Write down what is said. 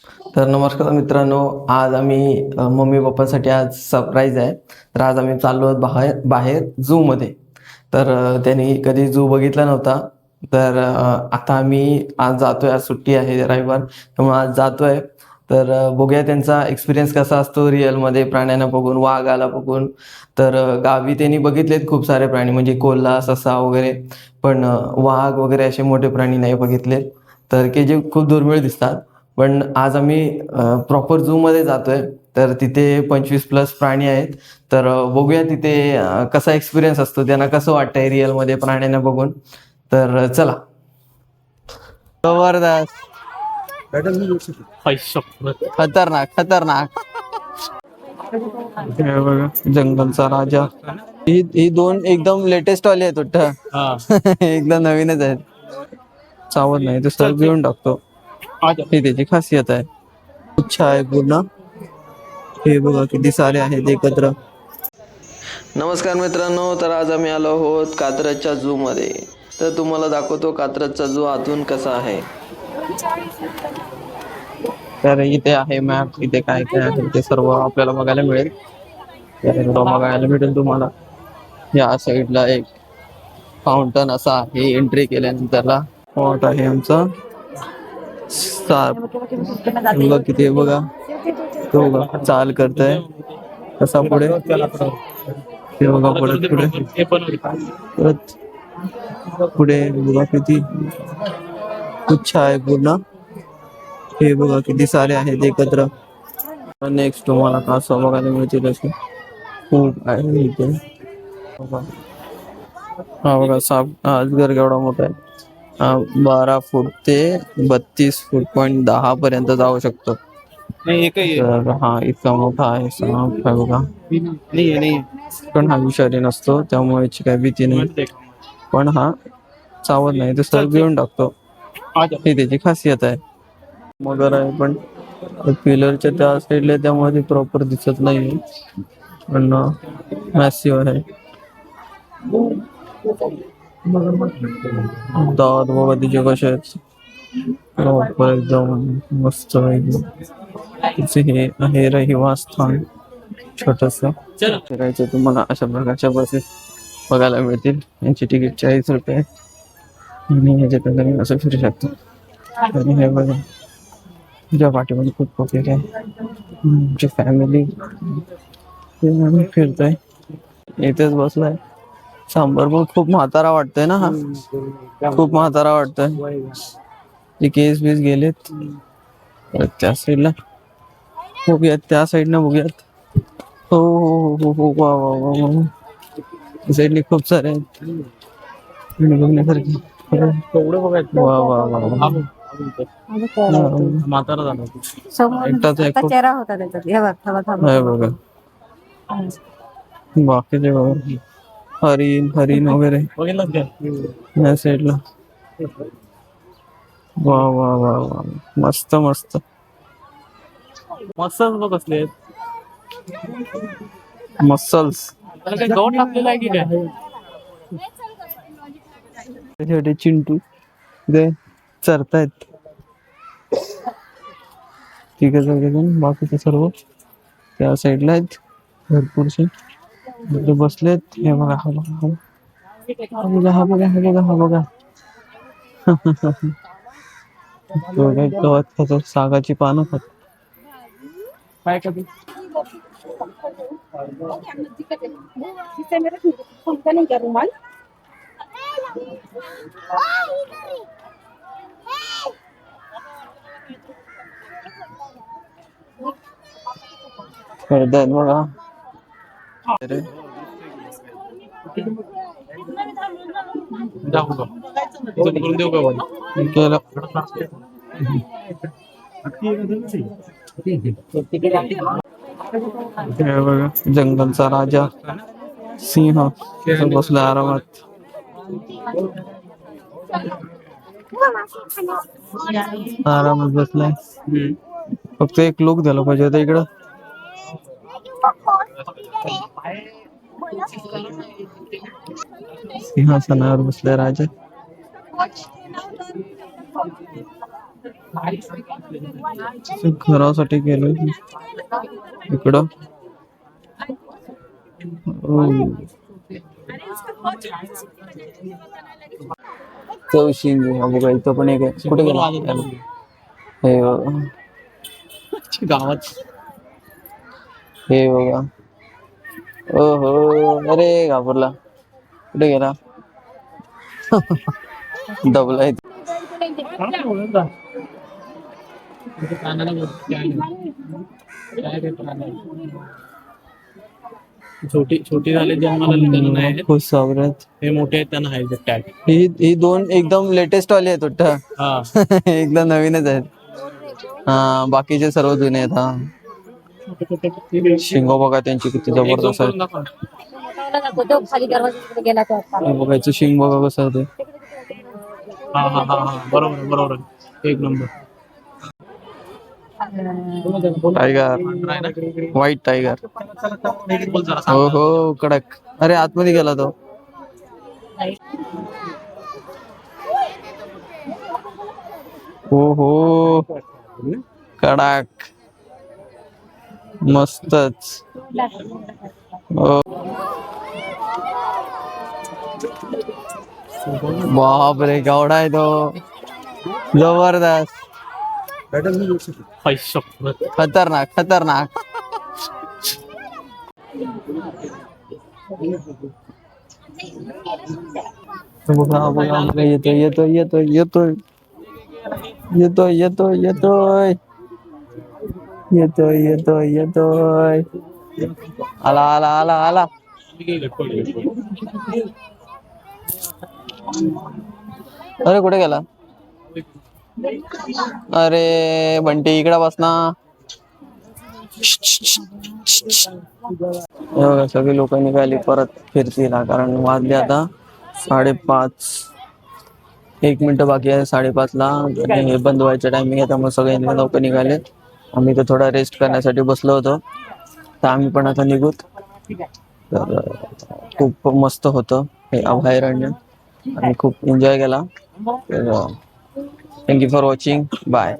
तर नमस्कार मित्रांनो, आज आम्ही मम्मी पप्पांसाठी आज सरप्राईज आहे. तर आज आम्ही चाललो आहोत बाहेर बाहेर झूमध्ये. तर त्यांनी कधी झू बघितला नव्हता. तर आता आम्ही आज जातोय. आज सुट्टी आहे, रविवार, त्यामुळे आज जातोय. तर बघूया त्यांचा एक्सपिरियन्स कसा असतो रिअलमध्ये प्राण्यांना बघून, वाघाला बघून. तर गावी त्यांनी बघितलेत खूप सारे प्राणी, म्हणजे कोल्हा, ससा वगैरे, पण वाघ वगैरे असे मोठे प्राणी नाही बघितलेत. तर की जे खूप दुर्मिळ दिसतात. पण आज आम्ही प्रॉपर झूमध्ये जातोय. तर तिथे 25+ प्राणी आहेत. तर बघूया तिथे कसा एक्सपिरियन्स असतो, त्यांना कसं वाटतंय रिअलमध्ये प्राण्यांना बघून. तर चला. जबरदस्त, खतरनाक खतरनाक. हे बघा, जंगलचा राजा. ही दोन एकदम लेटेस्ट वाले आहेत वाटतं. एकदम नवीनच आहेत. चावत नाही, तो सर घेऊन टाकतो. ही त्याची खासियत आहे. अच्छा आहे पूर्ण. हे बघा किती सारे आहेत एकत्र. नमस्कार मित्रांनो, तर आज आम्ही आलो आहोत कात्रजच्या झू मध्ये. तर तुम्हाला दाखवतो कात्रजचा झू आतून कसा आहे. तर इथे आहे मॅप, इथे काय काय आहे ते सर्व आपल्याला बघायला मिळेल. बघायला भेटेल तुम्हाला. या साईडला एक फाउंटन असा आहे, एंट्री केल्यानंतरला स्पॉट आहे आमचा. बघा किती, बघा तो बघा चाल करतोय कसा पुढे. ते बघा पुढे पुढे परत पुढे बघा किती उच्च आहे पूर्ण. हे बघा किती सारे आहेत एकत्र. नेक्स्ट तुम्हाला कासव बघायला मिळतील असे खूप आहे इथे. हा बघा साप, अजगर केवढा मोठा आहे. 12 फूट ते 32 फूट पॉईंट 10 पर्यंत जाऊ शकतो. तर हा इतका मोठा आहे साप आहे बघा. पण हा विषारी नसतो, त्यामुळे याची काही भीती नाही. पण हा चावत नाही, तो सर घेऊन टाकतो. ही त्याची खासियत आहे. मगर आहे, पण पिलरच्या त्या साईडला, त्यामुळे ते प्रॉपर दिसत नाही. पण मॅसिव्ह आहे. दात बघा तिचे कसे आहेत, प्रॉपर एकदम मस्त एकदम. तिचे हे आहे रहिवास्थान छोटस. फिरायचं तुम्हाला अशा प्रकारच्या बसेस बघायला मिळतील. यांची तिकीट 40 रुपये आणि ह्याच्यात तुम्ही असं फिरू शकतो. आणि हे बघा, तुझ्या पाठीमध्ये खूप पब्लिक आहे. आमची फॅमिली फिरतोय, इथेच बसलाय. सांबर पण खूप म्हातारा वाटतोय ना हा, खूप म्हातारा वाटतोय. ते केस बीस गेलेत. त्या साईडला बघूयात, त्या साईडनं बघूयात. हो हो हो हो, वा वा वा वा. साईडने खूप सारे आहेत बघण्यासारखे. वा वा वा वा. म्हातारा झाला एकटाच आहे खूप. चेहरा होता त्याचा. बघा बाकीचे बघा, हरिण हरिण वगैरे या साईडला. वा वा वा वा, मस्त मस्त. मसल्स बघ असले मसल्स. गवत टाकलेलं आहे की काय? छोटे चिंटू ते चरतायत. ठीक आहे, बाकीचे सर्व त्या साईडला आहेत भरपूरसे बसलेत. हे बघा, हा बघा, हा बघा, हा बघा, हा बघा, हा बघा. गवत खातो, सागाची पानं खातो. काय कधी करतायत बघा. अरे करून देऊ का केलं. हे बघा, जंगलचा राजा सिंह बसला आरामात. आरामात बसलाय. फक्त एक लोक झाला पाहिजे होता इकडं. सिंहासनावर बसलाय राजा. घरासाठी केलं इकडं. चौशी बघा इथं पण एक आहे. कुठे गेला हे बघा, गावात हे बघा. ओहो अरे घाबरला. कुठे गेला? दबलाय. छोटी छोटी झाले जन्माला त्यांना नाही आहेत. खुश सावरत. हे मोठे आहेत त्यांना आहे टॅग. ही दोन एकदम लेटेस्ट वाले आहेत वाटतं. हा एकदम नवीनच आहेत. हा बाकीचे सर्व जुने आहेत. हा शिंगो बघा त्यांची किती एक zoom जबरदस्त करून आहे. दाखवा. हे बघायचं शिंग बघा कसं आहे ते. हा हा हा हा बरोबर आहे, बरोबर आहे. एक नंबर. Tiger, white tiger. बोल जरा हो सांग. हो कडक. अरे आतमध्ये गेला तो. हो हो कडक मस्तच. हो. बापरे केवढा आहे तो. जबरदस्त. पैसा खतरनाक खतरनाक. बघा बघा बघा येतोय येतोय येतोय येतोय येतोय येतोय येतोय येतोय येतोय येतोय. आला आला आला आला. अरे कुठे गेला? अरे बंटी इकडे बस ना. सगळी लोक निघाली परत फिरतील कारण वाजले आता 5:30. 1 मिनिट बाकी आहे 5:30ला. आणि हे बंद व्हायचं टायमिंग आहे त्यामुळे सगळे लोक निघाले. आम्ही तर थोडा रेस्ट करण्यासाठी बसलो होतो तर आम्ही पण आता निघूत. तर खूप मस्त होतं हे अभयारण्य आणि खूप एन्जॉय केला. Thank you for watching. बाय.